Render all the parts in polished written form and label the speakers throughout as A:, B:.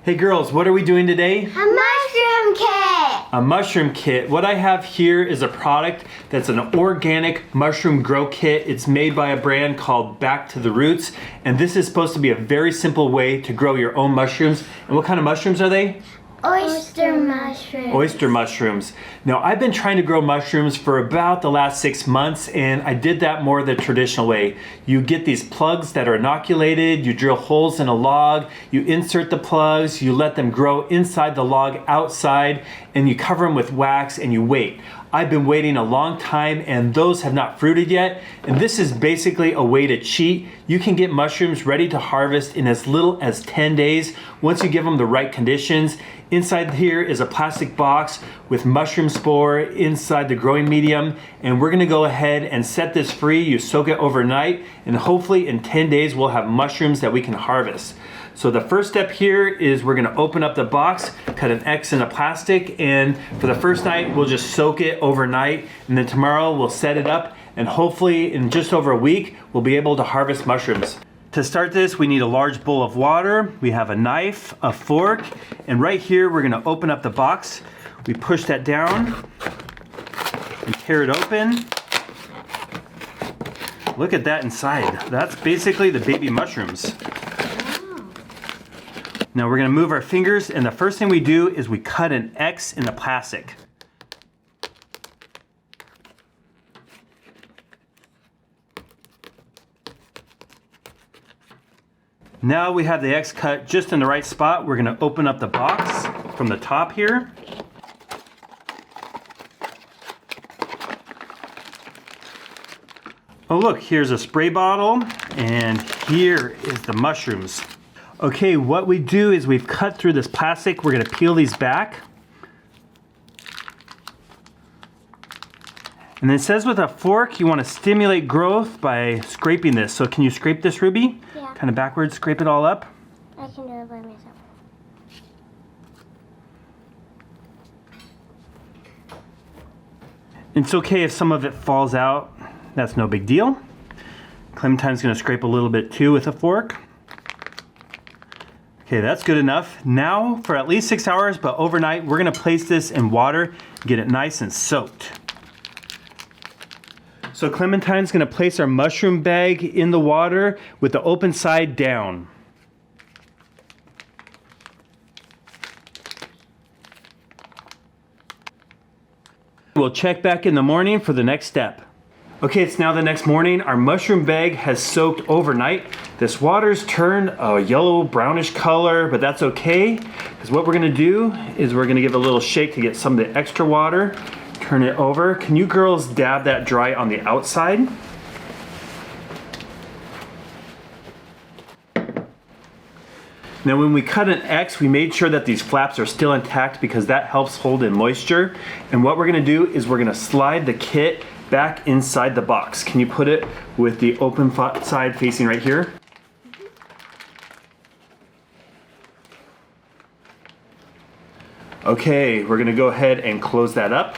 A: Hey girls, what are we doing today?
B: A mushroom kit!
A: A mushroom kit. What I have here is a product that's an organic mushroom grow kit. It's made by a brand called Back to the Roots, and this is supposed to be a very simple way to grow your own mushrooms. And what kind of mushrooms are they?
B: Oyster mushrooms.
A: Oyster mushrooms. Now, I've been trying to grow mushrooms for about the last 6 months, and I did that more the traditional way. You get these plugs that are inoculated, you drill holes in a log, you insert the plugs, you let them grow inside the log outside, and you cover them with wax and you wait. I've been waiting a long time and those have not fruited yet, and this is basically a way to cheat. You can get mushrooms ready to harvest in as little as 10 days once you give them the right conditions. Inside here is a plastic box with mushroom spore inside the growing medium, and we're gonna go ahead and set this free. You soak it overnight, and hopefully in 10 days we'll have mushrooms that we can harvest. So the first step here is we're gonna open up the box, cut an X in the plastic, and for the first night we'll just soak it overnight, and then tomorrow we'll set it up, and hopefully in just over a week we'll be able to harvest mushrooms. To start this, we need a large bowl of water. We have a knife, a fork, and right here we're gonna open up the box. We push that down and tear it open. Look at that inside. That's basically the baby mushrooms. Now we're gonna move our fingers, and the first thing we do is we cut an X in the plastic. Now we have the X cut just in the right spot. We're gonna open up the box from the top here. Oh look, here's a spray bottle, and here is the mushrooms. Okay, what we do is we've cut through this plastic. We're gonna peel these back. And then it says with a fork, you wanna stimulate growth by scraping this. So can you scrape this, Ruby?
B: Yeah.
A: Kind of backwards, scrape it all up.
B: I can do it by myself.
A: It's okay if some of it falls out. That's no big deal. Clementine's gonna scrape a little bit too with a fork. Okay, that's good enough. Now for at least 6 hours, but overnight, we're gonna place this in water, get it nice and soaked. So Clementine's gonna place our mushroom bag in the water with the open side down. We'll check back in the morning for the next step. Okay, it's now the next morning. Our mushroom bag has soaked overnight. This water's turned a yellow brownish color, but that's okay, because what we're gonna do is we're gonna give it a little shake to get some of the extra water. Turn it over. Can you girls dab that dry on the outside? Now when we cut an X, we made sure that these flaps are still intact because that helps hold in moisture. And what we're gonna do is we're gonna slide the kit back inside the box. Can you put it with the open side facing right here? Okay, we're gonna go ahead and close that up.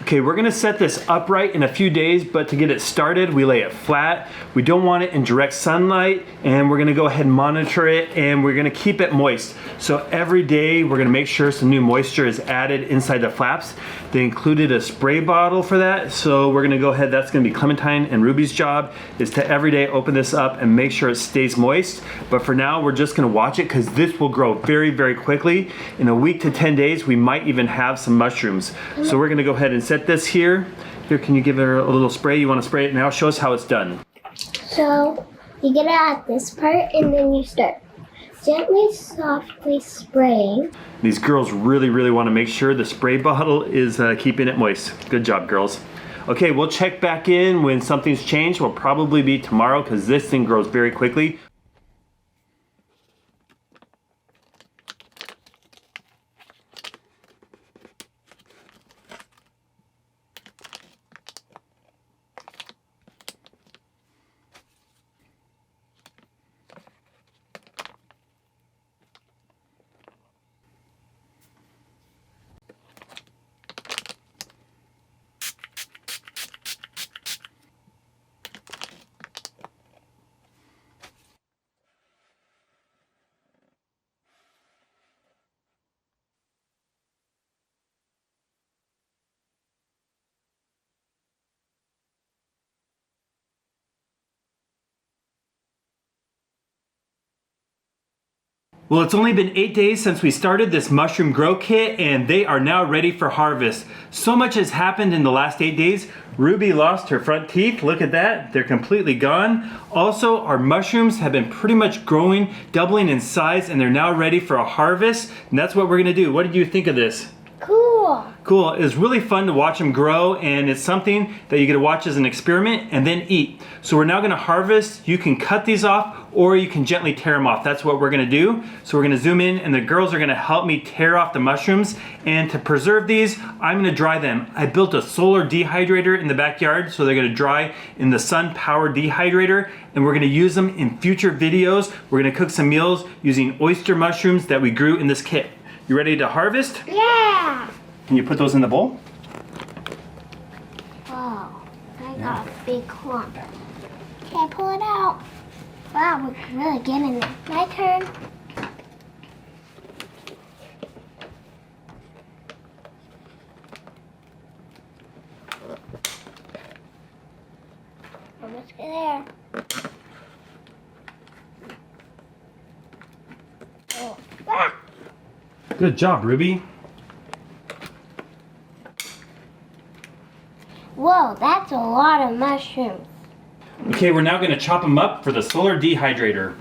A: Okay, we're gonna set this upright in a few days, but to get it started, we lay it flat. We don't want it in direct sunlight, and we're gonna go ahead and monitor it, and we're gonna keep it moist. So every day, we're gonna make sure some new moisture is added inside the flaps. They included a spray bottle for that, so we're gonna go ahead, that's gonna be Clementine and Ruby's job, is to every day open this up and make sure it stays moist. But for now, we're just gonna watch it, because this will grow very, very quickly. In a week to 10 days, we might even have some mushrooms. So we're gonna go ahead and set this here. Here, can you give her a little spray? You wanna spray it now? Show us how it's done.
B: So you get it at this part, and then you start gently, softly spraying.
A: These girls really, really wanna make sure the spray bottle is keeping it moist. Good job, girls. Okay, we'll check back in when something's changed. Will probably be tomorrow, because this thing grows very quickly. Well, it's only been 8 days since we started this mushroom grow kit, and they are now ready for harvest. So much has happened in the last 8 days. Ruby lost her front teeth. Look at that. They're completely gone. Also, our mushrooms have been pretty much growing, doubling in size, and they're now ready for a harvest. And that's what we're gonna do. What did you think of this?
B: Cool.
A: Cool. It's really fun to watch them grow, and it's something that you get to watch as an experiment and then eat. So we're now going to harvest. You can cut these off or you can gently tear them off. That's what we're going to do. So we're going to zoom in, and the girls are going to help me tear off the mushrooms. And to preserve these, I'm going to dry them. I built a solar dehydrator in the backyard, so they're going to dry in the sun-powered dehydrator, and we're going to use them in future videos. We're going to cook some meals using oyster mushrooms that we grew in this kit. You ready to harvest?
B: Yeah.
A: Can you put those in the bowl?
B: Oh, I got a big clump. Okay, pull it out. Wow, we're really getting it. My turn. Almost there. Oh. Ah!
A: Good job, Ruby.
B: Whoa, that's a lot of mushrooms.
A: Okay, we're now going to chop them up for the solar dehydrator.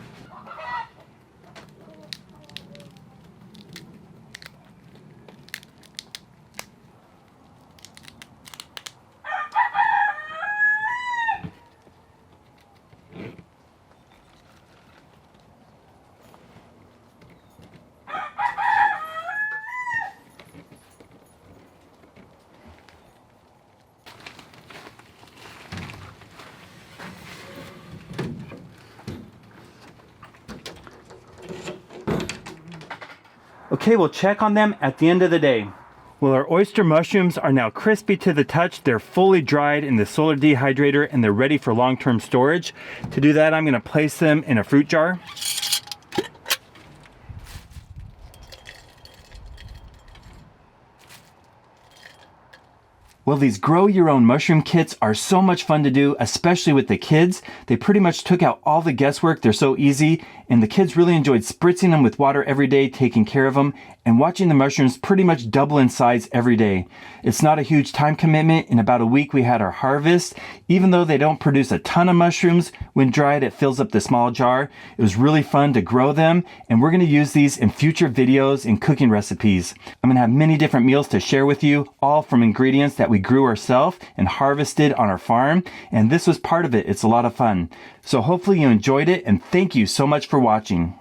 A: Okay, we'll check on them at the end of the day. Well, our oyster mushrooms are now crispy to the touch. They're fully dried in the solar dehydrator, and they're ready for long-term storage. To do that, I'm going to place them in a fruit jar. Well, these grow your own mushroom kits are so much fun to do, especially with the kids. They pretty much took out all the guesswork. They're so easy, and the kids really enjoyed spritzing them with water every day, taking care of them, and watching the mushrooms pretty much double in size every day. It's not a huge time commitment. In about a week, we had our harvest. Even though they don't produce a ton of mushrooms, when dried, it fills up the small jar. It was really fun to grow them, and we're going to use these in future videos and cooking recipes. I'm going to have many different meals to share with you, all from ingredients that we grew ourselves and harvested on our farm, and this was part of it. It's a lot of fun. So hopefully you enjoyed it, and thank you so much for watching.